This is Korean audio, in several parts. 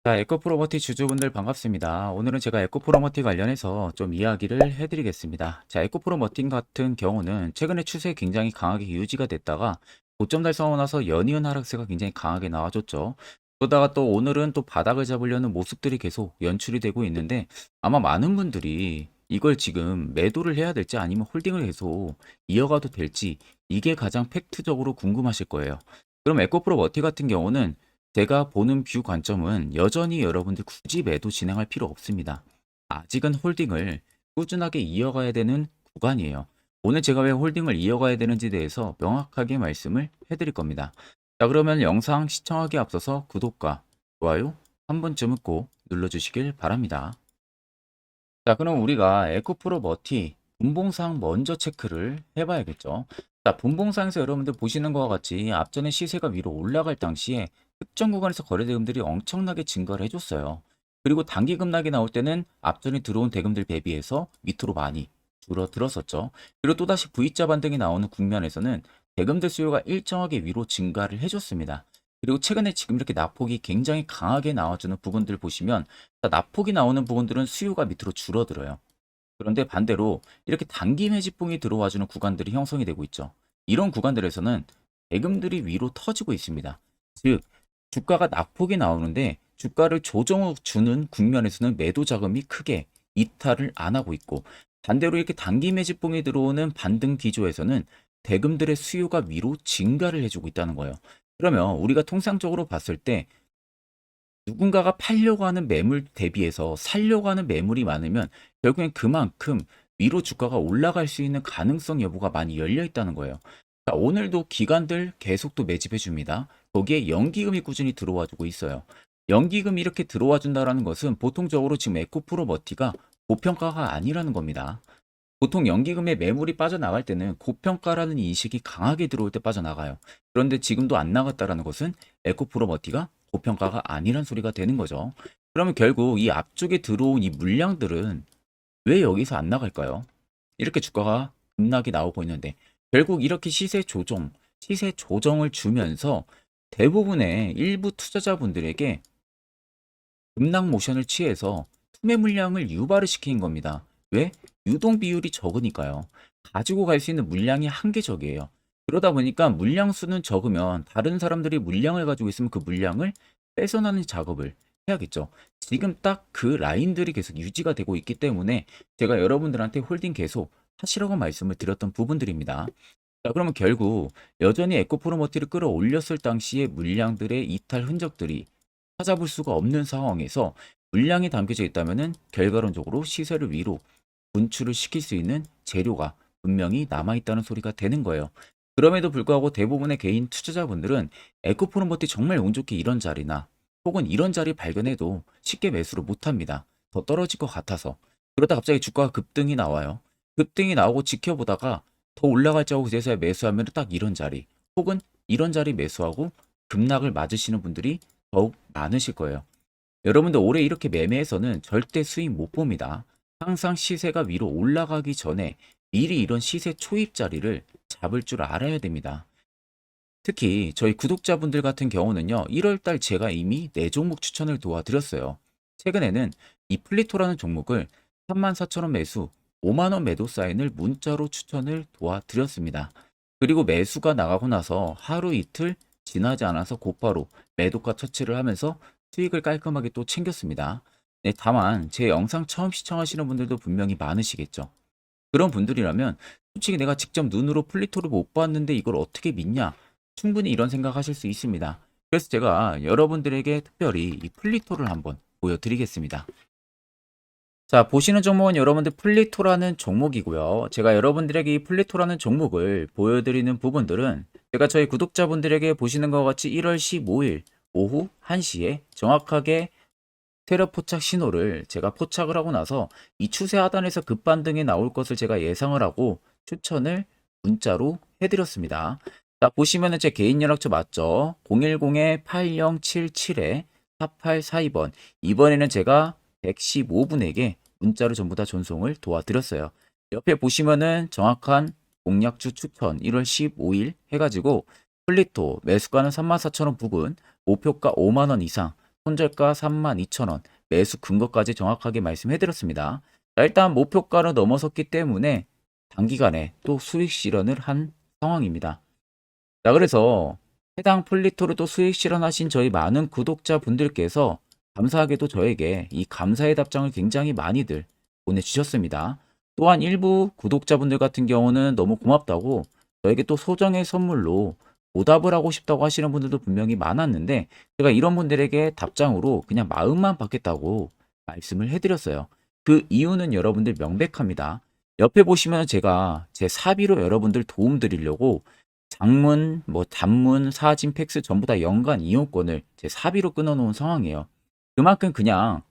자, 에코프로머티 주주분들 반갑습니다. 오늘은 제가 에코프로머티 관련해서 좀 이야기를 해드리겠습니다. 자, 에코프로머티 같은 경우는 최근에 추세 굉장히 강하게 유지가 됐다가 고점 달성하고 나서 연이은 하락세가 굉장히 강하게 나와줬죠. 그러다가 또 오늘은 또 바닥을 잡으려는 모습들이 계속 연출이 되고 있는데 아마 많은 분들이 이걸 지금 매도를 해야 될지 아니면 홀딩을 계속 이어가도 될지 이게 가장 팩트적으로 궁금하실 거예요. 그럼 에코프로머티 같은 경우는 제가 보는 뷰 관점은 여전히 여러분들 굳이 매도 진행할 필요 없습니다. 아직은 홀딩을 꾸준하게 이어가야 되는 구간이에요. 오늘 제가 왜 홀딩을 이어가야 되는지에 대해서 명확하게 말씀을 해드릴 겁니다. 자, 그러면 영상 시청하기 앞서서 구독과 좋아요 한 번쯤은 꼭 눌러주시길 바랍니다. 자, 그럼 우리가 에코프로 머티 분봉상 먼저 체크를 해봐야겠죠. 자, 분봉상에서 여러분들 보시는 것과 같이 앞전에 시세가 위로 올라갈 당시에 특정 구간에서 거래 대금들이 엄청나게 증가를 해줬어요. 그리고 단기 급락이 나올 때는 앞전에 들어온 대금들 대비해서 밑으로 많이 줄어들었었죠. 그리고 또다시 V자 반등이 나오는 국면에서는 대금들 수요가 일정하게 위로 증가를 해줬습니다. 그리고 최근에 지금 이렇게 낙폭이 굉장히 강하게 나와주는 부분들 보시면 낙폭이 나오는 부분들은 수요가 밑으로 줄어들어요. 그런데 반대로 이렇게 단기 매집봉이 들어와주는 구간들이 형성이 되고 있죠. 이런 구간들에서는 대금들이 위로 터지고 있습니다. 즉 주가가 낙폭이 나오는데 주가를 조정 주는 국면에서는 매도 자금이 크게 이탈을 안 하고 있고, 반대로 이렇게 단기 매집봉이 들어오는 반등 기조에서는 대금들의 수요가 위로 증가를 해주고 있다는 거예요. 그러면 우리가 통상적으로 봤을 때 누군가가 팔려고 하는 매물 대비해서 살려고 하는 매물이 많으면 결국엔 그만큼 위로 주가가 올라갈 수 있는 가능성 여부가 많이 열려 있다는 거예요. 자, 오늘도 기관들 계속 또 매집해 줍니다. 거기에 연기금이 꾸준히 들어와 주고 있어요. 연기금이 이렇게 들어와 준다라는 것은 보통적으로 지금 에코프로 머티가 고평가가 아니라는 겁니다. 보통 연기금의 매물이 빠져나갈 때는 고평가라는 인식이 강하게 들어올 때 빠져나가요. 그런데 지금도 안 나갔다라는 것은 에코프로머티가 고평가가 아니란 소리가 되는 거죠. 그러면 결국 이 앞쪽에 들어온 이 물량들은 왜 여기서 안 나갈까요? 이렇게 주가가 급락이 나오고 있는데 결국 이렇게 시세 조정을 주면서 대부분의 일부 투자자분들에게 급락 모션을 취해서 투매 물량을 유발을 시킨 겁니다. 왜? 유동 비율이 적으니까요. 가지고 갈 수 있는 물량이 한계적이에요. 그러다 보니까 물량 수는 적으면 다른 사람들이 물량을 가지고 있으면 그 물량을 뺏어나는 작업을 해야겠죠. 지금 딱 그 라인들이 계속 유지가 되고 있기 때문에 제가 여러분들한테 홀딩 계속 하시라고 말씀을 드렸던 부분들입니다. 자, 그러면 결국 여전히 에코프로머티를 끌어올렸을 당시의 물량들의 이탈 흔적들이 찾아볼 수가 없는 상황에서 물량이 담겨져 있다면은 결과론적으로 시세를 위로 분출을 시킬 수 있는 재료가 분명히 남아있다는 소리가 되는 거예요. 그럼에도 불구하고 대부분의 개인 투자자분들은 에코프로머티 정말 운 좋게 이런 자리나 혹은 이런 자리 발견해도 쉽게 매수를 못합니다. 더 떨어질 것 같아서. 그러다 갑자기 주가가 급등이 나와요. 급등이 나오고 지켜보다가 더 올라갈지 하고 그제서야 매수하면 딱 이런 자리 혹은 이런 자리 매수하고 급락을 맞으시는 분들이 더욱 많으실 거예요. 여러분들 올해 이렇게 매매해서는 절대 수익 못 봅니다. 항상 시세가 위로 올라가기 전에 미리 이런 시세 초입 자리를 잡을 줄 알아야 됩니다. 특히 저희 구독자분들 같은 경우는요, 1월달 제가 이미 4종목 추천을 도와드렸어요. 최근에는 이 플리토라는 종목을 34,000원 매수, 5만원 매도 사인을 문자로 추천을 도와드렸습니다. 그리고 매수가 나가고 나서 하루 이틀 지나지 않아서 곧바로 매도가 처치를 하면서 수익을 깔끔하게 또 챙겼습니다. 네, 다만 제 영상 처음 시청하시는 분들도 분명히 많으시겠죠. 그런 분들이라면 솔직히 내가 직접 눈으로 플리토를 못 봤는데 이걸 어떻게 믿냐? 충분히 이런 생각하실 수 있습니다. 그래서 제가 여러분들에게 특별히 이 플리토를 한번 보여드리겠습니다. 자, 보시는 종목은 여러분들 플리토라는 종목이고요. 제가 여러분들에게 이 플리토라는 종목을 보여드리는 부분들은 제가 저희 구독자분들에게 보시는 것 같이 1월 15일 오후 1시에 정확하게 세력 포착 신호를 제가 포착을 하고 나서 이 추세 하단에서 급반등이 나올 것을 제가 예상을 하고 추천을 문자로 해드렸습니다. 자, 보시면은 제 개인 연락처 맞죠? 010-8077-4842번. 이번에는 제가 115분에게 문자로 전부 다 전송을 도와드렸어요. 옆에 보시면은 정확한 공략주 추천 1월 15일 해가지고 플리토 매수가는 34,000원 부근, 목표가 5만원 이상, 손절가 32,000원, 매수 근거까지 정확하게 말씀해 드렸습니다. 자, 일단 목표가를 넘어섰기 때문에 단기간에 또 수익 실현을 한 상황입니다. 자, 그래서 해당 플리토를 또 수익 실현하신 저희 많은 구독자분들께서 감사하게도 저에게 이 감사의 답장을 굉장히 많이들 보내주셨습니다. 또한 일부 구독자분들 같은 경우는 너무 고맙다고 저에게 또 소정의 선물로 보답을 하고 싶다고 하시는 분들도 분명히 많았는데, 제가 이런 분들에게 답장으로 그냥 마음만 받겠다고 말씀을 해드렸어요. 그 이유는 여러분들 명백합니다. 옆에 보시면 제가 제 사비로 여러분들 도움 드리려고 장문, 뭐 단문, 사진, 팩스 전부 다 연간 이용권을 제 사비로 끊어놓은 상황이에요. 그만큼 그냥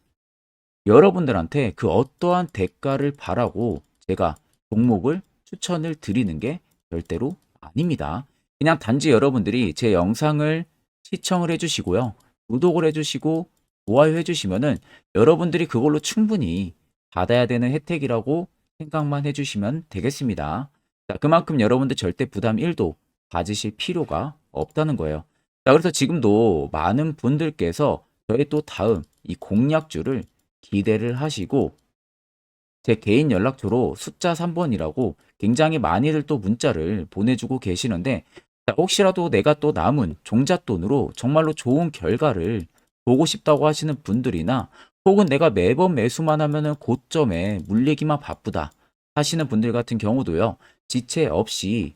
여러분들한테 그 어떠한 대가를 바라고 제가 종목을 추천을 드리는 게 절대로 아닙니다. 그냥 단지 여러분들이 제 영상을 시청을 해주시고요. 구독을 해주시고 좋아요 해주시면은 여러분들이 그걸로 충분히 받아야 되는 혜택이라고 생각만 해주시면 되겠습니다. 자, 그만큼 여러분들 절대 부담 1도 가지실 필요가 없다는 거예요. 자, 그래서 지금도 많은 분들께서 저의 또 다음 이 공략주를 기대를 하시고 제 개인 연락처로 숫자 3번이라고 굉장히 많이들 또 문자를 보내주고 계시는데, 자, 혹시라도 내가 또 남은 종잣돈으로 정말로 좋은 결과를 보고 싶다고 하시는 분들이나 혹은 내가 매번 매수만 하면은 고점에 물리기만 바쁘다 하시는 분들 같은 경우도요, 지체 없이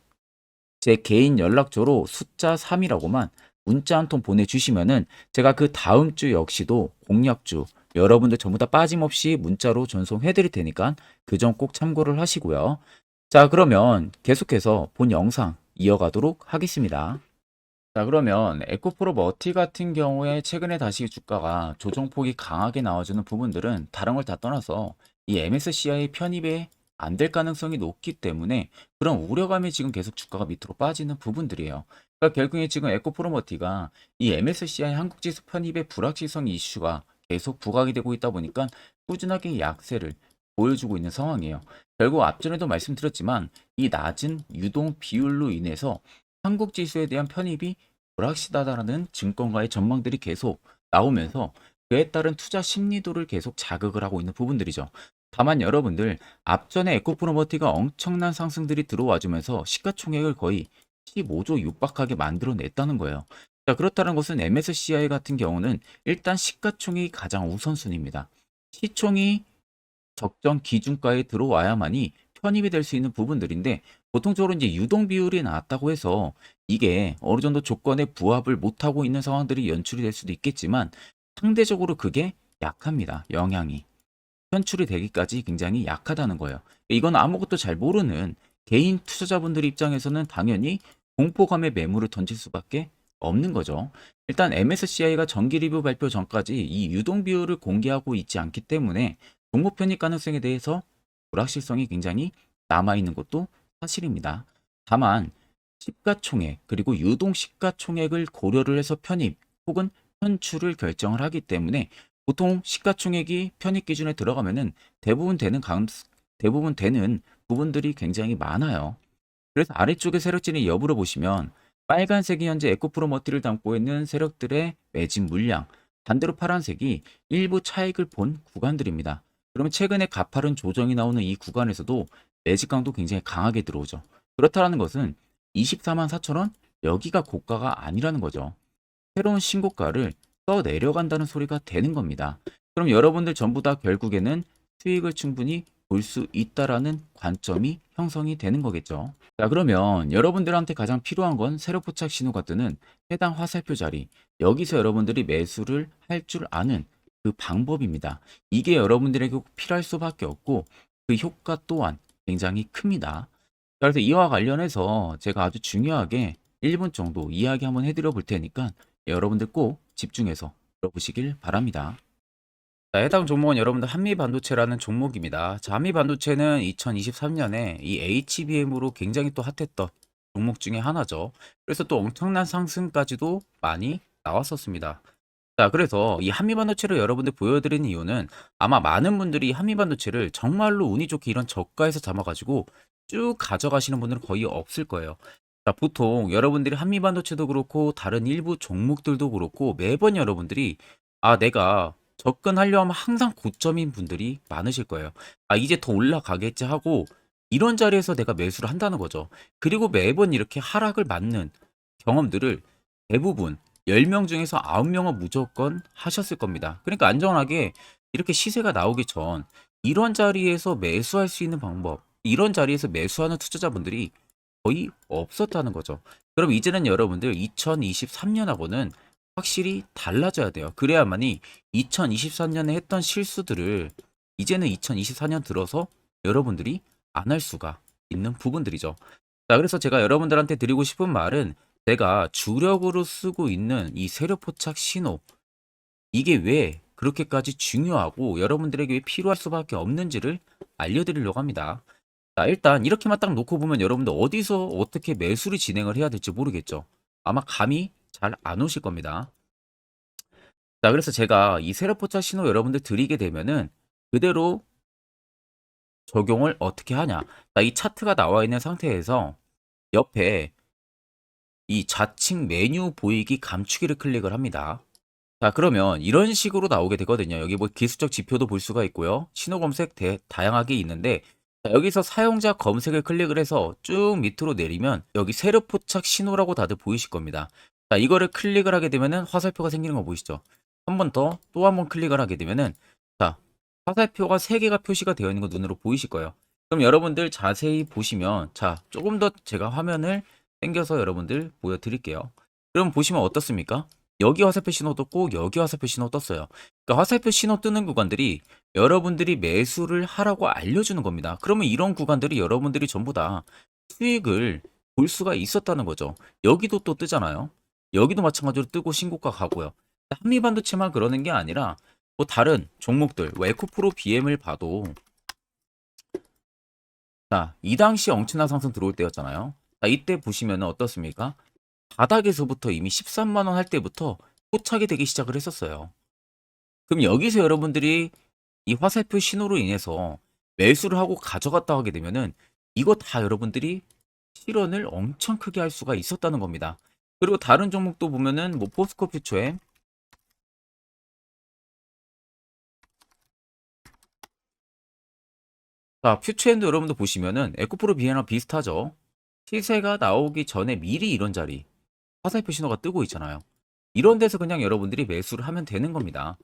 제 개인 연락처로 숫자 3이라고만 문자 한 통 보내주시면은 제가 그 다음 주 역시도 공략주 여러분들 전부 다 빠짐없이 문자로 전송해 드릴 테니까 그 점 꼭 참고를 하시고요. 자, 그러면 계속해서 본 영상 이어가도록 하겠습니다. 자, 그러면 에코프로 머티 같은 경우에 최근에 다시 주가가 조정폭이 강하게 나와주는 부분들은 다른 걸 다 떠나서 이 MSCI 편입에 안 될 가능성이 높기 때문에 그런 우려감이 지금 계속 주가가 밑으로 빠지는 부분들이에요. 그러니까 결국에 지금 에코프로 머티가 이 MSCI 한국지수 편입의 불확실성 이슈가 계속 부각이 되고 있다 보니까 꾸준하게 약세를 보여주고 있는 상황이에요. 결국 앞전에도 말씀드렸지만 이 낮은 유동 비율로 인해서 한국 지수에 대한 편입이 불확실하다는 증권가의 전망들이 계속 나오면서 그에 따른 투자 심리도를 계속 자극을 하고 있는 부분들이죠. 다만 여러분들 앞전에 에코프로머티가 엄청난 상승들이 들어와 주면서 시가총액을 거의 15조 육박하게 만들어냈다는 거예요. 자, 그렇다는 것은 MSCI 같은 경우는 일단 시가총액이 가장 우선순위입니다. 시총이 적정 기준가에 들어와야만이 편입이 될 수 있는 부분들인데, 보통적으로 이제 유동 비율이 낮다고 해서 이게 어느 정도 조건에 부합을 못하고 있는 상황들이 연출이 될 수도 있겠지만 상대적으로 그게 약합니다. 영향이 편출이 되기까지 굉장히 약하다는 거예요. 이건 아무것도 잘 모르는 개인 투자자분들 입장에서는 당연히 공포감의 매물을 던질 수밖에 없는 거죠. 일단 MSCI가 정기 리뷰 발표 전까지 이 유동 비율을 공개하고 있지 않기 때문에 종목 편입 가능성에 대해서 불확실성이 굉장히 남아있는 것도 사실입니다. 다만 시가총액 그리고 유동 시가총액을 고려를 해서 편입 혹은 편출을 결정을 하기 때문에 보통 시가총액이 편입 기준에 들어가면은 대부분 되는 부분들이 굉장히 많아요. 그래서 아래쪽에 세력진의 여부를 보시면 빨간색이 현재 에코프로머티를 담고 있는 세력들의 매진 물량, 반대로 파란색이 일부 차익을 본 구간들입니다. 그러면 최근에 가파른 조정이 나오는 이 구간에서도 매직 강도 굉장히 강하게 들어오죠. 그렇다는 것은 24만 4천 원 여기가 고가가 아니라는 거죠. 새로운 신고가를 떠 내려간다는 소리가 되는 겁니다. 그럼 여러분들 전부 다 결국에는 수익을 충분히 볼 수 있다라는 관점이 형성이 되는 거겠죠. 자, 그러면 여러분들한테 가장 필요한 건 세력 포착 신호가 뜨는 해당 화살표 자리. 여기서 여러분들이 매수를 할 줄 아는 그 방법입니다. 이게 여러분들에게 꼭 필요할 수밖에 없고 그 효과 또한 굉장히 큽니다. 자, 그래서 이와 관련해서 제가 아주 중요하게 1분 정도 이야기 한번 해드려 볼 테니까 여러분들 꼭 집중해서 들어보시길 바랍니다. 자, 해당 종목은 여러분들 한미반도체라는 종목입니다. 자, 한미반도체는 2023년에 이 HBM으로 굉장히 또 핫했던 종목 중에 하나죠. 그래서 또 엄청난 상승까지도 많이 나왔었습니다. 자, 그래서 이 한미반도체를 여러분들 보여드리는 이유는 아마 많은 분들이 한미반도체를 정말로 운이 좋게 이런 저가에서 잡아가지고 쭉 가져가시는 분들은 거의 없을 거예요. 자, 보통 여러분들이 한미반도체도 그렇고 다른 일부 종목들도 그렇고 매번 여러분들이 내가 접근하려 하면 항상 고점인 분들이 많으실 거예요. 이제 더 올라가겠지 하고 이런 자리에서 내가 매수를 한다는 거죠. 그리고 매번 이렇게 하락을 맞는 경험들을 대부분 10명 중에서 9명은 무조건 하셨을 겁니다. 그러니까 안전하게 이렇게 시세가 나오기 전 이런 자리에서 매수할 수 있는 방법, 이런 자리에서 매수하는 투자자분들이 거의 없었다는 거죠. 그럼 이제는 여러분들 2023년하고는 확실히 달라져야 돼요. 그래야만이 2023년에 했던 실수들을 이제는 2024년 들어서 여러분들이 안 할 수가 있는 부분들이죠. 자, 그래서 제가 여러분들한테 드리고 싶은 말은 제가 주력으로 쓰고 있는 이 세력 포착 신호, 이게 왜 그렇게까지 중요하고 여러분들에게 왜 필요할 수밖에 없는지를 알려드리려고 합니다. 자, 일단 이렇게만 딱 놓고 보면 여러분들 어디서 어떻게 매수를 진행을 해야 될지 모르겠죠. 아마 감이 잘 안 오실 겁니다. 자, 그래서 제가 이 세력포착 신호 여러분들 드리게 되면은 그대로 적용을 어떻게 하냐. 자, 이 차트가 나와 있는 상태에서 옆에 이 좌측 메뉴 보이기 감추기를 클릭을 합니다. 자, 그러면 이런 식으로 나오게 되거든요. 여기 뭐 기술적 지표도 볼 수가 있고요. 신호 검색 다양하게 있는데, 자, 여기서 사용자 검색을 클릭을 해서 쭉 밑으로 내리면 여기 세로 포착 신호라고 다들 보이실 겁니다. 자, 이거를 클릭을 하게 되면은 화살표가 생기는 거 보이시죠? 한 번 더 또 한 번 클릭을 하게 되면은 자, 화살표가 3개가 표시가 되어 있는 거 눈으로 보이실 거예요. 그럼 여러분들 자세히 보시면 자, 조금 더 제가 화면을 당겨서 여러분들 보여드릴게요. 그럼 보시면 어떻습니까? 여기 화살표 신호 떴고 여기 화살표 신호 떴어요. 그러니까 화살표 신호 뜨는 구간들이 여러분들이 매수를 하라고 알려주는 겁니다. 그러면 이런 구간들이 여러분들이 전부 다 수익을 볼 수가 있었다는 거죠. 여기도 또 뜨잖아요. 여기도 마찬가지로 뜨고 신고가 가고요. 한미반도체만 그러는 게 아니라 뭐 다른 종목들, 뭐 에코프로 BM을 봐도 자, 이 당시 엄청난 상승 들어올 때였잖아요. 자, 이때 보시면 어떻습니까? 바닥에서부터 이미 13만 원 할 때부터 포착이 되기 시작을 했었어요. 그럼 여기서 여러분들이 이 화살표 신호로 인해서 매수를 하고 가져갔다 하게 되면은 이거 다 여러분들이 실현을 엄청 크게 할 수가 있었다는 겁니다. 그리고 다른 종목도 보면은 뭐 포스코 퓨처에 자, 퓨처엔도 여러분들 보시면은 에코프로 비에나 비슷하죠. 시세가 나오기 전에 미리 이런 자리 화살표 신호가 뜨고 있잖아요. 이런 데서 그냥 여러분들이 매수를 하면 되는 겁니다.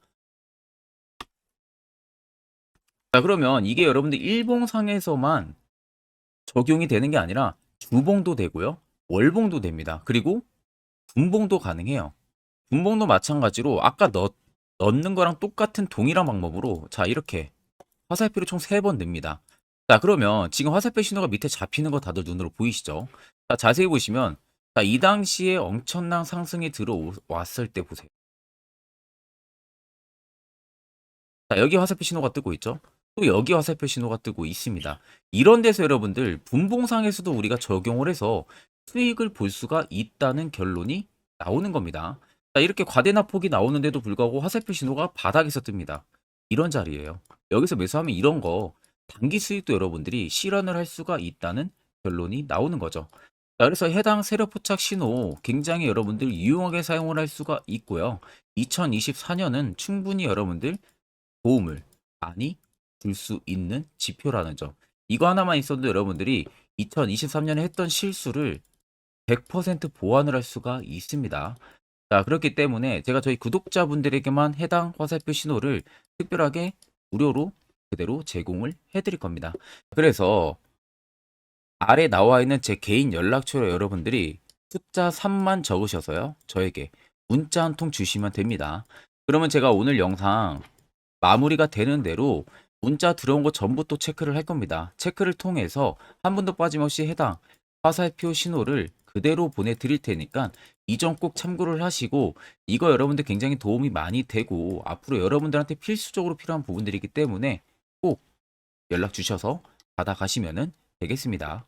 자, 그러면 이게 여러분들 일봉상에서만 적용이 되는 게 아니라 주봉도 되고요. 월봉도 됩니다. 그리고 분봉도 가능해요. 분봉도 마찬가지로 아까 넣는 거랑 똑같은 동일한 방법으로 자, 이렇게 화살표를 총 3번 냅니다. 자, 그러면 지금 화살표 신호가 밑에 잡히는 거 다들 눈으로 보이시죠? 자, 자세히 보시면 자, 이 당시에 엄청난 상승이 들어왔을 때 보세요. 자, 여기 화살표 신호가 뜨고 있죠? 또 여기 화살표 신호가 뜨고 있습니다. 이런 데서 여러분들 분봉상에서도 우리가 적용을 해서 수익을 볼 수가 있다는 결론이 나오는 겁니다. 자, 이렇게 과대납폭이 나오는데도 불구하고 화살표 신호가 바닥에서 뜹니다. 이런 자리예요. 여기서 매수하면 이런 거 단기 수익도 여러분들이 실현을 할 수가 있다는 결론이 나오는 거죠. 자, 그래서 해당 세력 포착 신호 굉장히 여러분들 유용하게 사용을 할 수가 있고요. 2024년은 충분히 여러분들 도움을 많이 줄 수 있는 지표라는 점. 이거 하나만 있어도 여러분들이 2023년에 했던 실수를 100% 보완을 할 수가 있습니다. 자, 그렇기 때문에 제가 저희 구독자분들에게만 해당 화살표 신호를 특별하게 무료로 그대로 제공을 해드릴 겁니다. 그래서 아래 나와 있는 제 개인 연락처로 여러분들이 숫자 3만 적으셔서요. 저에게 문자 한 통 주시면 됩니다. 그러면 제가 오늘 영상 마무리가 되는 대로 문자 들어온 거 전부 또 체크를 할 겁니다. 체크를 통해서 한 분도 빠짐없이 해당 화살표 신호를 그대로 보내드릴 테니까 이 점 꼭 참고를 하시고 이거 여러분들 굉장히 도움이 많이 되고 앞으로 여러분들한테 필수적으로 필요한 부분들이기 때문에 꼭 연락 주셔서 받아가시면 되겠습니다.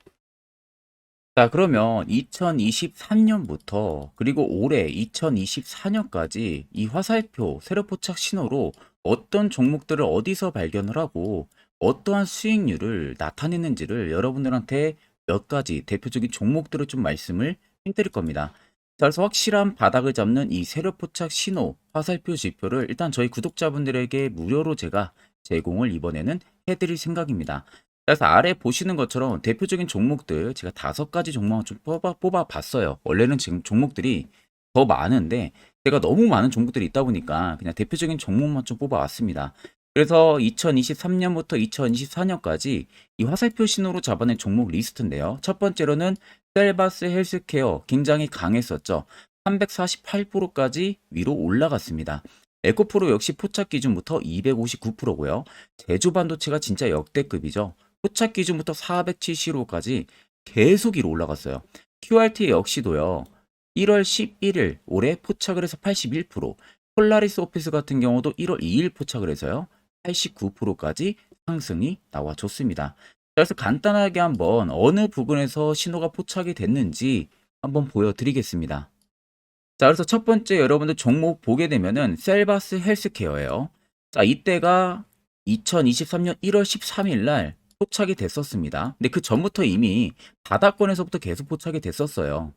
자, 그러면 2023년부터 그리고 올해 2024년까지 이 화살표 세력 포착 신호로 어떤 종목들을 어디서 발견을 하고 어떠한 수익률을 나타내는지를 여러분들한테 몇 가지 대표적인 종목들을 좀 말씀을 해드릴 겁니다. 자, 그래서 확실한 바닥을 잡는 이 세력 포착 신호, 화살표 지표를 일단 저희 구독자분들에게 무료로 제가 제공을 이번에는 해드릴 생각입니다. 그래서 아래 보시는 것처럼 대표적인 종목들 제가 5가지 종목을 좀 뽑아 봤어요. 원래는 지금 종목들이 더 많은데 제가 너무 많은 종목들이 있다 보니까 그냥 대표적인 종목만 좀 뽑아 왔습니다. 그래서 2023년부터 2024년까지 이 화살표 신호로 잡아낸 종목 리스트인데요. 첫 번째로는 셀바스 헬스케어 굉장히 강했었죠. 348%까지 위로 올라갔습니다. 에코프로 역시 포착 기준부터 259%고요. 제주반도체가 진짜 역대급이죠. 포착 기준부터 475까지 계속 위로 올라갔어요. QRT 역시도요. 1월 11일 올해 포착을 해서 81%, 폴라리스 오피스 같은 경우도 1월 2일 포착을 해서요. 89%까지 상승이 나와줬습니다. 그래서 간단하게 한번 어느 부분에서 신호가 포착이 됐는지 한번 보여드리겠습니다. 자, 그래서 첫 번째 여러분들 종목 보게 되면은 셀바스 헬스케어예요. 자, 이때가 2023년 1월 13일 날 포착이 됐었습니다. 근데 그 전부터 이미 바닥권에서부터 계속 포착이 됐었어요.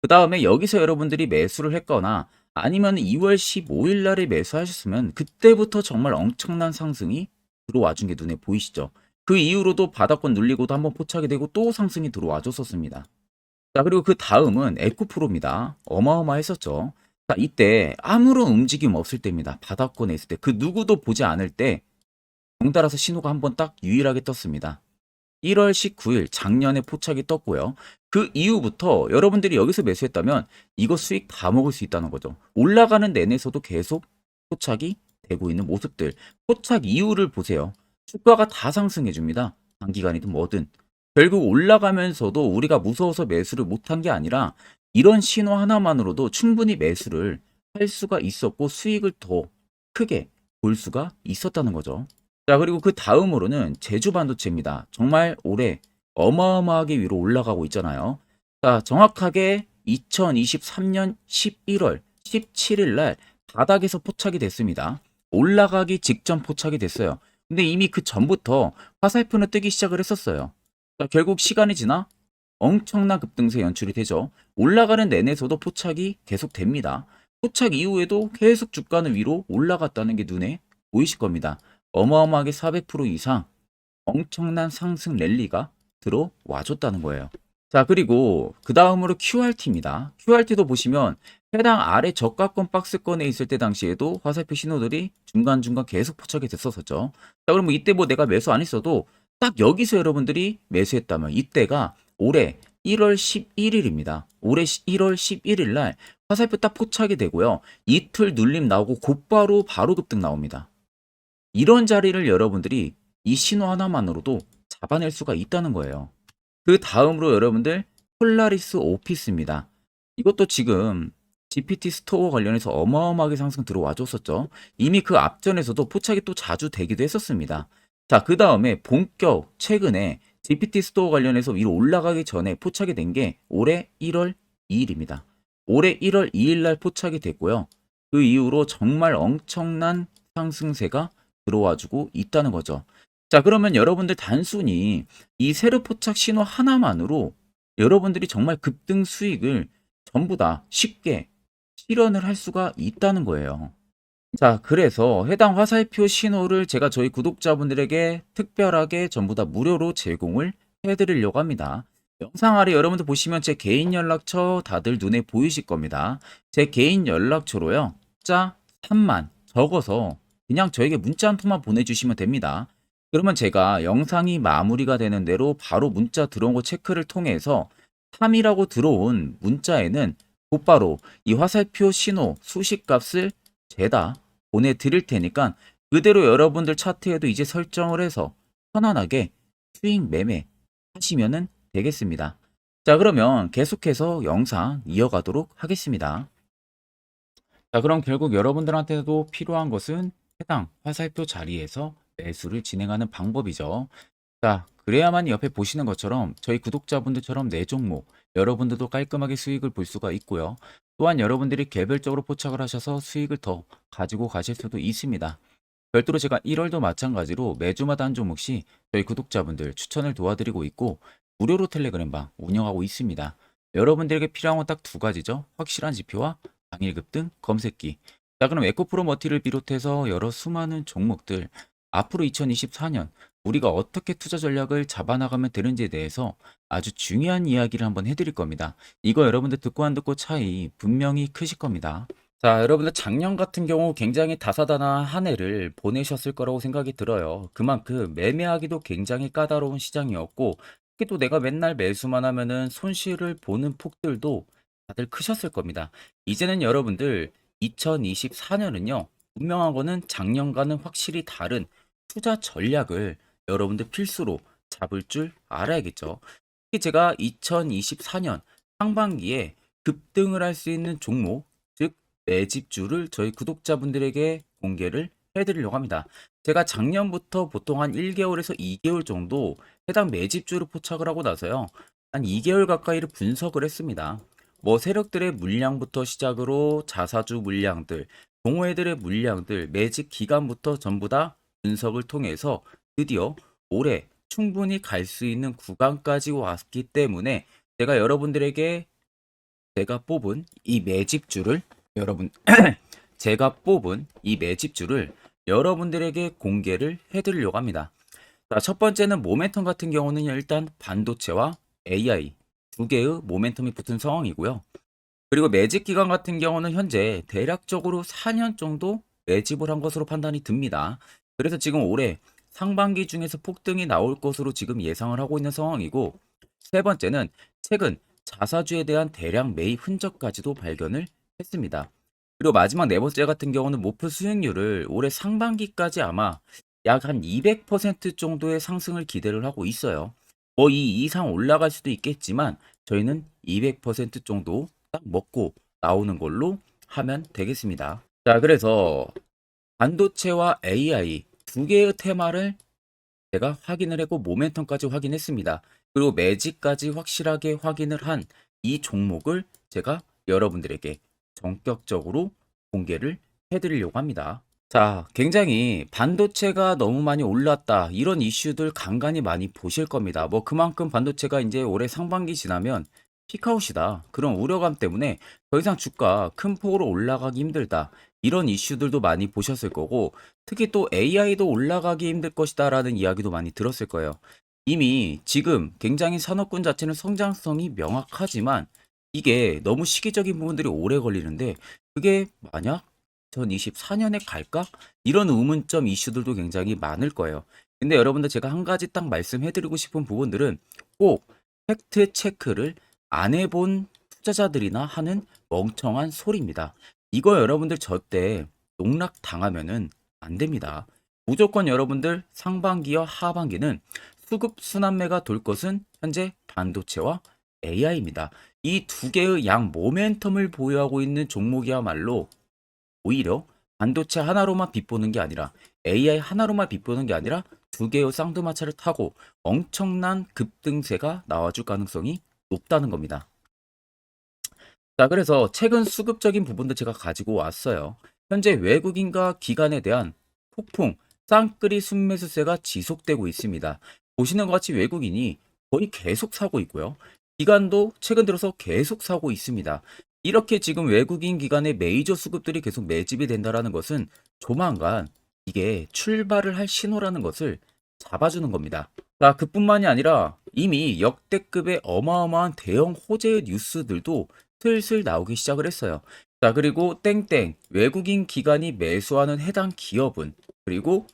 그 다음에 여기서 여러분들이 매수를 했거나 아니면 2월 15일 날에 매수하셨으면 그때부터 정말 엄청난 상승이 들어와 준 게 눈에 보이시죠? 그 이후로도 바닥권 눌리고도 한번 포착이 되고 또 상승이 들어와 줬었습니다. 자, 그리고 그 다음은 에코프로입니다. 어마어마했었죠. 자, 이때 아무런 움직임 없을 때입니다. 바닥권에 있을 때. 그 누구도 보지 않을 때 덩달아서 신호가 한번 딱 유일하게 떴습니다. 1월 19일 작년에 포착이 떴고요. 그 이후부터 여러분들이 여기서 매수했다면 이거 수익 다 먹을 수 있다는 거죠. 올라가는 내내서도 계속 포착이 되고 있는 모습들. 포착 이후를 보세요. 주가가 다 상승해 줍니다. 단기간이든 뭐든. 결국 올라가면서도 우리가 무서워서 매수를 못한 게 아니라 이런 신호 하나만으로도 충분히 매수를 할 수가 있었고 수익을 더 크게 볼 수가 있었다는 거죠. 자, 그리고 그 다음으로는 제주 반도체입니다. 정말 올해 어마어마하게 위로 올라가고 있잖아요. 자, 정확하게 2023년 11월 17일 날 바닥에서 포착이 됐습니다. 올라가기 직전 포착이 됐어요. 근데 이미 그 전부터 화살표는 뜨기 시작을 했었어요. 자, 결국 시간이 지나 엄청난 급등세 연출이 되죠. 올라가는 내내서도 포착이 계속 됩니다. 포착 이후에도 계속 주가는 위로 올라갔다는 게 눈에 보이실 겁니다. 어마어마하게 400% 이상 엄청난 상승 랠리가 들어와 줬다는 거예요. 자, 그리고 그 다음으로 QRT입니다. QRT도 보시면 해당 아래 저가권 박스권에 있을 때 당시에도 화살표 신호들이 중간중간 계속 포착이 됐었었죠. 자, 그러면 이때 뭐 내가 매수 안 했어도 딱 여기서 여러분들이 매수했다면 이때가 올해 1월 11일입니다. 올해 1월 11일 날 화살표 딱 포착이 되고요. 이틀 눌림 나오고 곧바로 바로 급등 나옵니다. 이런 자리를 여러분들이 이 신호 하나만으로도 잡아낼 수가 있다는 거예요. 그 다음으로 여러분들 폴라리스 오피스입니다. 이것도 지금 GPT 스토어 관련해서 어마어마하게 상승 들어와 줬었죠. 이미 그 앞전에서도 포착이 또 자주 되기도 했었습니다. 자, 그 다음에 본격 최근에 GPT 스토어 관련해서 위로 올라가기 전에 포착이 된 게 올해 1월 2일입니다. 올해 1월 2일 날 포착이 됐고요. 그 이후로 정말 엄청난 상승세가 들어와주고 있다는 거죠. 자, 그러면 여러분들 단순히 이 세력 포착 신호 하나만으로 여러분들이 정말 급등 수익을 전부 다 쉽게 실현을 할 수가 있다는 거예요. 자, 그래서 해당 화살표 신호를 제가 저희 구독자분들에게 특별하게 전부 다 무료로 제공을 해드리려고 합니다. 영상 아래 여러분들 보시면 제 개인 연락처 다들 눈에 보이실 겁니다. 제 개인 연락처로요. 자 3만 적어서 그냥 저에게 문자 한 통만 보내주시면 됩니다. 그러면 제가 영상이 마무리가 되는 대로 바로 문자 들어온 거 체크를 통해서 3이라고 들어온 문자에는 곧바로 이 화살표 신호 수식값을 죄다 보내드릴 테니까 그대로 여러분들 차트에도 이제 설정을 해서 편안하게 수익 매매 하시면 되겠습니다. 자, 그러면 계속해서 영상 이어가도록 하겠습니다. 자, 그럼 결국 여러분들한테도 필요한 것은 해당 화살표 자리에서 매수를 진행하는 방법이죠. 자, 그래야만 옆에 보시는 것처럼 저희 구독자분들처럼 4종목 여러분들도 깔끔하게 수익을 볼 수가 있고요. 또한 여러분들이 개별적으로 포착을 하셔서 수익을 더 가지고 가실 수도 있습니다. 별도로 제가 1월도 마찬가지로 매주마다 한 종목씩 저희 구독자분들 추천을 도와드리고 있고 무료로 텔레그램방 운영하고 있습니다. 여러분들에게 필요한 건 딱 두 가지죠. 확실한 지표와 당일 급등, 검색기. 자, 그럼 에코프로머티를 비롯해서 여러 수많은 종목들, 앞으로 2024년 우리가 어떻게 투자 전략을 잡아나가면 되는지에 대해서 아주 중요한 이야기를 한번 해드릴 겁니다. 이거 여러분들 듣고 안 듣고 차이 분명히 크실 겁니다. 자, 여러분들 작년 같은 경우 굉장히 다사다난한 한 해를 보내셨을 거라고 생각이 들어요. 그만큼 매매하기도 굉장히 까다로운 시장이었고, 특히 또 내가 맨날 매수만 하면은 손실을 보는 폭들도 다들 크셨을 겁니다. 이제는 여러분들 2024년은요, 분명한 거는 작년과는 확실히 다른 투자 전략을 여러분들 필수로 잡을 줄 알아야겠죠. 특히 제가 2024년 상반기에 급등을 할 수 있는 종목, 즉 매집주를 저희 구독자분들에게 공개를 해드리려고 합니다. 제가 작년부터 보통 한 1개월에서 2개월 정도 해당 매집주를 포착을 하고 나서요. 한 2개월 가까이를 분석을 했습니다. 뭐 세력들의 물량부터 시작으로 자사주 물량들, 동호회들의 물량들, 매집 기간부터 전부 다 분석을 통해서 드디어 올해 충분히 갈 수 있는 구간까지 왔기 때문에 제가 여러분들에게 제가 뽑은 이 매집주를 여러분 제가 뽑은 이 매집주를 여러분들에게 공개를 해드리려고 합니다. 자, 첫 번째는 모멘텀 같은 경우는 일단 반도체와 AI 두 개의 모멘텀이 붙은 상황이고요. 그리고 매집 기간 같은 경우는 현재 대략적으로 4년 정도 매집을 한 것으로 판단이 듭니다. 그래서 지금 올해 상반기 중에서 폭등이 나올 것으로 지금 예상을 하고 있는 상황이고, 세 번째는 최근 자사주에 대한 대량 매입 흔적까지도 발견을 했습니다. 그리고 마지막 네 번째 같은 경우는 목표 수익률을 올해 상반기까지 아마 약 한 200% 정도의 상승을 기대를 하고 있어요. 뭐 이 이상 올라갈 수도 있겠지만 저희는 200% 정도 딱 먹고 나오는 걸로 하면 되겠습니다. 자, 그래서 반도체와 AI 두 개의 테마를 제가 확인을 했고 모멘텀까지 확인했습니다. 그리고 매직까지 확실하게 확인을 한 이 종목을 제가 여러분들에게 전격적으로 공개를 해드리려고 합니다. 자, 굉장히 반도체가 너무 많이 올랐다, 이런 이슈들 간간히 많이 보실 겁니다. 뭐 그만큼 반도체가 이제 올해 상반기 지나면 피크아웃이다, 그런 우려감 때문에 더 이상 주가 큰 폭으로 올라가기 힘들다, 이런 이슈들도 많이 보셨을 거고, 특히 또 AI도 올라가기 힘들 것이다 라는 이야기도 많이 들었을 거예요. 이미 지금 굉장히 산업군 자체는 성장성이 명확하지만 이게 너무 시기적인 부분들이 오래 걸리는데, 그게 만약 2024년에 갈까? 이런 의문점 이슈들도 굉장히 많을 거예요. 근데 여러분들 제가 한 가지 딱 말씀해드리고 싶은 부분들은 꼭 팩트 체크를 안 해본 투자자들이나 하는 멍청한 소리입니다. 이거 여러분들 절대 농락 당하면은 안 됩니다. 무조건 여러분들 상반기와 하반기는 수급 순환매가 돌 것은 현재 반도체와 AI입니다. 이 두 개의 양 모멘텀을 보유하고 있는 종목이야말로 오히려 반도체 하나로만 빗보는 게 아니라 AI 하나로만 빗보는 게 아니라 두 개의 쌍두마차를 타고 엄청난 급등세가 나와줄 가능성이 높다는 겁니다. 자, 그래서 최근 수급적인 부분도 제가 가지고 왔어요. 현재 외국인과 기관에 대한 폭풍 쌍끌이 순매수세가 지속되고 있습니다. 보시는 것 같이 외국인이 거의 계속 사고 있고요. 기관도 최근 들어서 계속 사고 있습니다. 이렇게 지금 외국인 기관의 메이저 수급들이 계속 매집이 된다라는 것은 조만간 이게 출발을 할 신호라는 것을 잡아주는 겁니다. 자, 그뿐만이 아니라 이미 역대급의 어마어마한 대형 호재의 뉴스들도 슬슬 나오기 시작을 했어요. 자, 그리고 땡땡 외국인 기관이 매수하는 해당 기업은, 그리고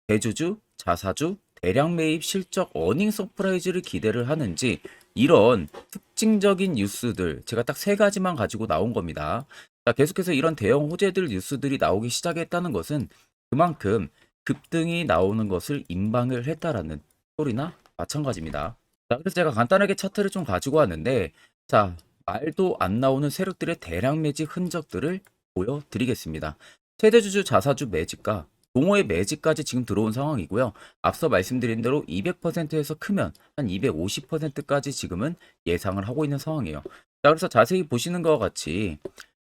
대주주, 자사주, 대량 매입 실적 어닝 서프라이즈를 기대를 하는지, 이런 특징적인 뉴스들 제가 딱 세 가지만 가지고 나온 겁니다. 자, 계속해서 이런 대형 호재들 뉴스들이 나오기 시작했다는 것은 그만큼 급등이 나오는 것을 임방을 했다라는 소리나 마찬가지입니다. 자, 그래서 제가 간단하게 차트를 좀 가지고 왔는데, 자, 말도 안 나오는 세력들의 대량 매집 흔적들을 보여드리겠습니다. 최대주주 자사주 매집과 동호회 매집까지 지금 들어온 상황이고요. 앞서 말씀드린 대로 200%에서 크면 한 250%까지 지금은 예상을 하고 있는 상황이에요. 자, 그래서 자세히 보시는 것과 같이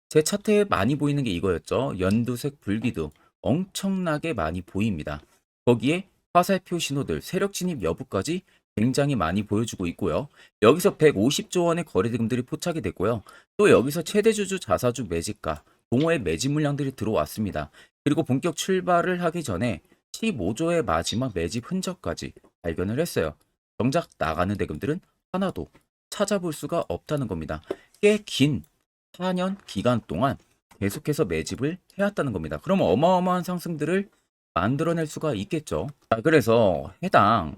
제 차트에 많이 보이는 게 이거였죠. 연두색 불기둥 엄청나게 많이 보입니다. 거기에 화살표 신호들, 세력 진입 여부까지 굉장히 많이 보여주고 있고요. 여기서 150조 원의 거래대금들이 포착이 됐고요. 또 여기서 최대주주 자사주 매집가, 동호회 매집 물량들이 들어왔습니다. 그리고 본격 출발을 하기 전에 15조의 마지막 매집 흔적까지 발견을 했어요. 정작 나가는 대금들은 하나도 찾아볼 수가 없다는 겁니다. 꽤 긴 4년 기간 동안 계속해서 매집을 해왔다는 겁니다. 그럼 어마어마한 상승들을 만들어낼 수가 있겠죠. 자, 그래서 해당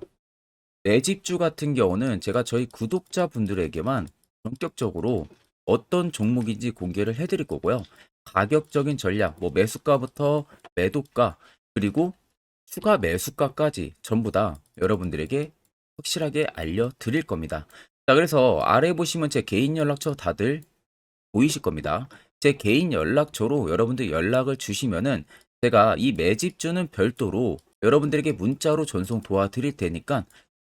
매집주 같은 경우는 제가 저희 구독자분들에게만 본격적으로 어떤 종목인지 공개를 해드릴 거고요. 가격적인 전략, 뭐 매수가부터 매도가, 그리고 추가 매수가까지 전부 다 여러분들에게 확실하게 알려드릴 겁니다. 자, 그래서 아래 보시면 제 개인 연락처 다들 보이실 겁니다. 제 개인 연락처로 여러분들 연락을 주시면은 제가 이 매집주는 별도로 여러분들에게 문자로 전송 도와드릴 테니까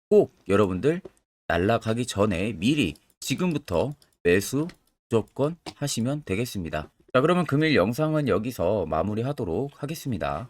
꼭 여러분들 날라가기 전에 미리 지금부터 매수 무조건 하시면 되겠습니다. 자, 그러면 금일 영상은 여기서 마무리하도록 하겠습니다.